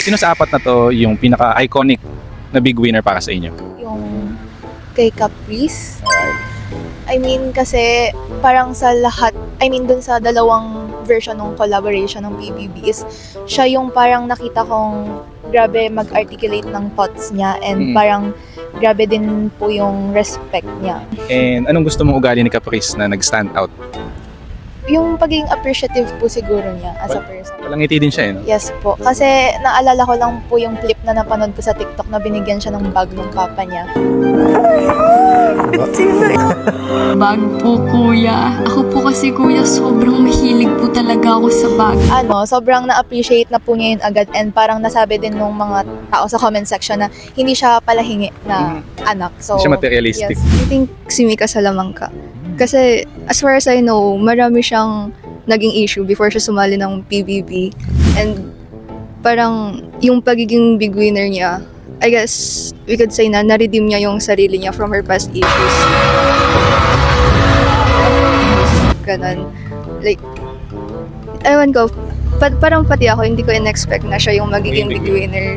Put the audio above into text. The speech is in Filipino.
Sino sa apat na to yung pinaka-iconic na big winner para sa inyo? Yung kay Caprice. Alright. I mean, kasi parang sa lahat, I mean, dun sa dalawang version ng collaboration ng PBB is siya yung parang nakita kong grabe mag-articulate ng thoughts niya and parang grabe din po yung respect niya. And anong gusto mong ugali ni Caprice na nag-stand out? Yung pagiging appreciative po siguro niya as a person. Walang ngiti din siya eh, no? Yes po. Kasi naalala ko lang po yung clip na napanood ko sa TikTok na binigyan siya ng bag ng papa niya. Bag po, kuya. Ako po kasi, kuya, sobrang mahilig po talaga ako sa bag. Sobrang na-appreciate na po niya yun agad and parang nasabi din ng mga tao sa comment section na hindi siya palahingi na anak. So, Hindi siya materialistic. yes. I think si Mika Salamanca. Kasi as far as I know, marami siyang naging issue before siya sumali ng PBB. And parang yung pagiging big winner niya, I guess we could say na na-redeem niya yung sarili niya from her past issues. Ganon. Like, ewan ko, parang pati ako, hindi ko in-expect na siya yung magiging big winner.